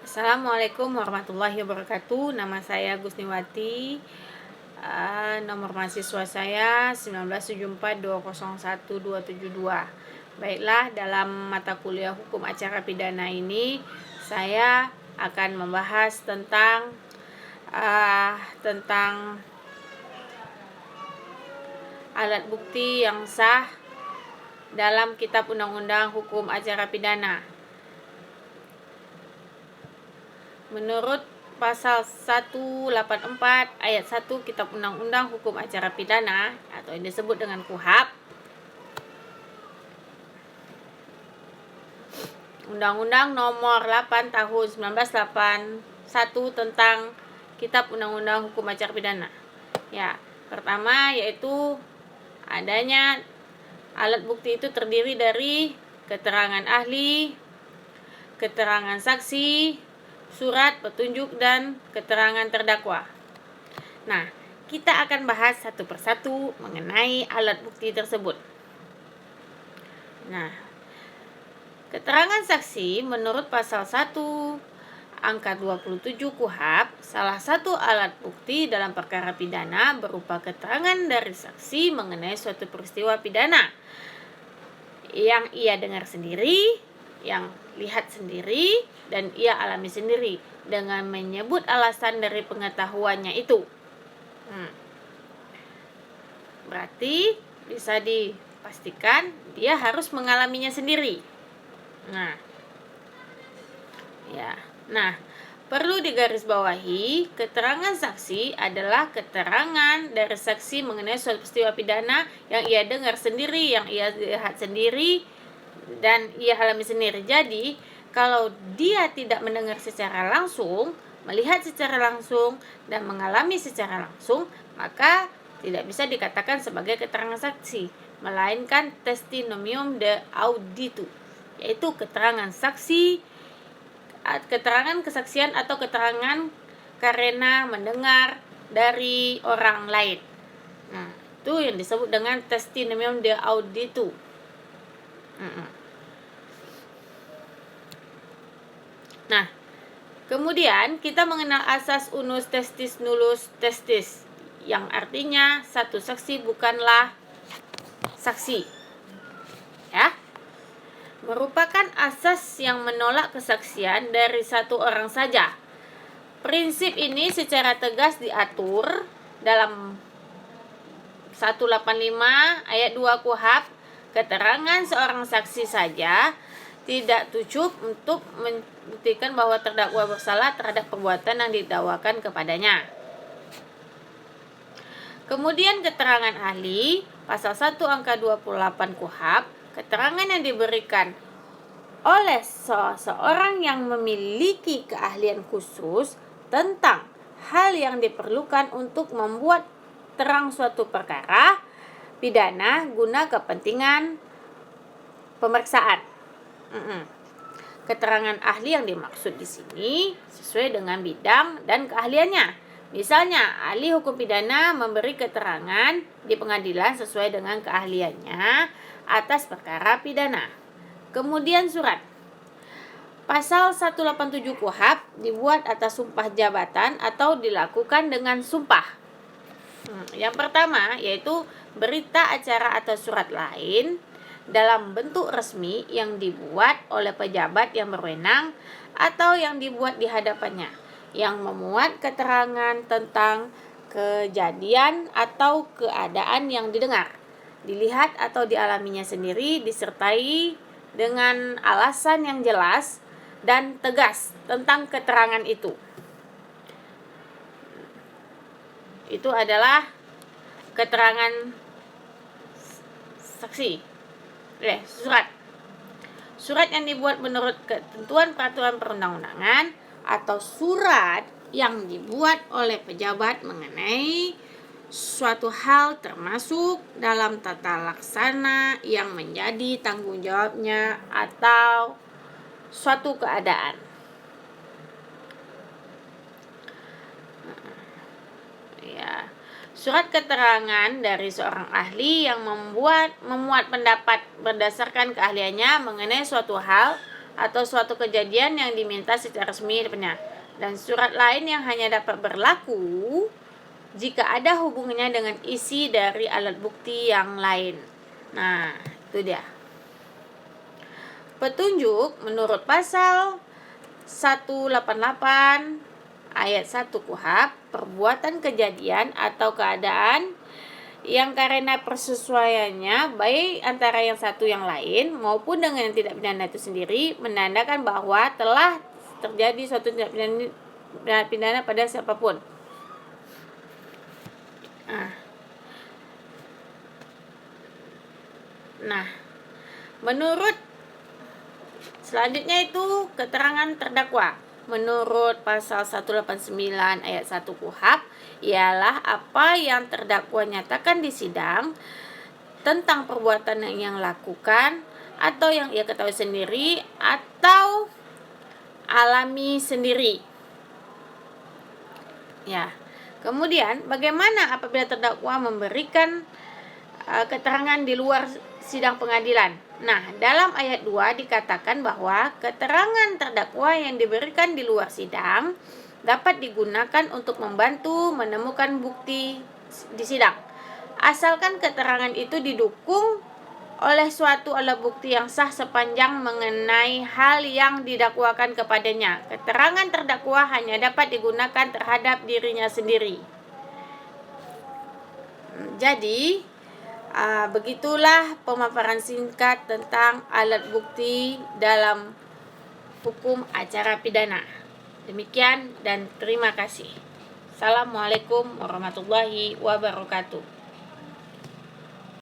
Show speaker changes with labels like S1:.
S1: Assalamualaikum warahmatullahi wabarakatuh. Nama saya Gusniwati. Nomor mahasiswa saya 197420172. Baiklah, dalam mata kuliah hukum acara pidana ini saya akan membahas tentang alat bukti yang sah dalam Kitab Undang-Undang Hukum Acara Pidana. Menurut pasal 184 ayat 1 Kitab Undang-Undang Hukum Acara Pidana atau yang disebut dengan KUHAP, Undang-Undang Nomor 8 Tahun 1981 tentang Kitab Undang-Undang Hukum Acara Pidana. Ya, pertama yaitu adanya alat bukti itu terdiri dari keterangan ahli, keterangan saksi, surat petunjuk, dan keterangan terdakwa. Nah, kita akan bahas satu persatu mengenai alat bukti tersebut. Nah, keterangan saksi menurut pasal 1 angka 27 KUHAP, salah satu alat bukti dalam perkara pidana berupa keterangan dari saksi mengenai suatu peristiwa pidana yang ia dengar sendiri, yang lihat sendiri, dan ia alami sendiri dengan menyebut alasan dari pengetahuannya itu. Berarti bisa dipastikan dia harus mengalaminya sendiri. Nah, perlu digarisbawahi, keterangan saksi adalah keterangan dari saksi mengenai suatu peristiwa pidana yang ia dengar sendiri, yang ia lihat sendiri, dan ia alami sendiri. Jadi, kalau dia tidak mendengar secara langsung, melihat secara langsung, dan mengalami secara langsung, maka tidak bisa dikatakan sebagai keterangan saksi, melainkan testimonium de auditu, yaitu keterangan saksi, keterangan kesaksian atau keterangan karena mendengar dari orang lain. Nah, itu yang disebut dengan testimonium de auditu. Nah, kemudian kita mengenal asas unus testis nullus testis, yang artinya satu saksi bukanlah saksi. Ya. Merupakan asas yang menolak kesaksian dari satu orang saja. Prinsip ini secara tegas diatur dalam 185 ayat 2 KUHAP. Keterangan seorang saksi saja tidak cukup untuk membuktikan bahwa terdakwa bersalah terhadap perbuatan yang didakwakan kepadanya. Kemudian keterangan ahli, pasal 1 angka 28 KUHAP, keterangan yang diberikan oleh seseorang yang memiliki keahlian khusus tentang hal yang diperlukan untuk membuat terang suatu perkara pidana guna kepentingan pemeriksaan. Keterangan ahli yang dimaksud di sini sesuai dengan bidang dan keahliannya. Misalnya, ahli hukum pidana memberi keterangan di pengadilan sesuai dengan keahliannya atas perkara pidana. Kemudian surat. Pasal 187 KUHAP dibuat atas sumpah jabatan atau dilakukan dengan sumpah. Yang pertama yaitu berita acara atau surat lain dalam bentuk resmi yang dibuat oleh pejabat yang berwenang atau yang dibuat di hadapannya, yang memuat keterangan tentang kejadian atau keadaan yang didengar, dilihat atau dialaminya sendiri, disertai dengan alasan yang jelas dan tegas tentang keterangan itu. Itu adalah keterangan saksi. Surat yang dibuat menurut ketentuan peraturan perundang-undangan atau surat yang dibuat oleh pejabat mengenai suatu hal termasuk dalam tata laksana yang menjadi tanggung jawabnya atau suatu keadaan. Surat keterangan dari seorang ahli yang memuat pendapat berdasarkan keahliannya mengenai suatu hal atau suatu kejadian yang diminta secara resmi depannya. Dan surat lain yang hanya dapat berlaku jika ada hubungannya dengan isi dari alat bukti yang lain. Nah, itu dia. Petunjuk menurut pasal 188 ayat 1 KUHP, perbuatan kejadian atau keadaan yang karena persesuaiannya baik antara yang satu yang lain maupun dengan yang tidak pidana itu sendiri menandakan bahwa telah terjadi suatu tindak pidana pada siapapun. Nah, menurut selanjutnya itu keterangan terdakwa. Menurut pasal 189 ayat 1 KUHP ialah apa yang terdakwa nyatakan di sidang tentang perbuatan yang lakukan atau yang ia ketahui sendiri atau alami sendiri. Ya. Kemudian bagaimana apabila terdakwa memberikan keterangan di luar sidang pengadilan? Nah, dalam ayat 2 dikatakan bahwa keterangan terdakwa yang diberikan di luar sidang dapat digunakan untuk membantu menemukan bukti di sidang, asalkan keterangan itu didukung oleh suatu alat bukti yang sah sepanjang mengenai hal yang didakwakan kepadanya. Keterangan terdakwa hanya dapat digunakan terhadap dirinya sendiri. Jadi, begitulah pemaparan singkat tentang alat bukti dalam hukum acara pidana. Demikian dan terima kasih. Assalamualaikum warahmatullahi wabarakatuh.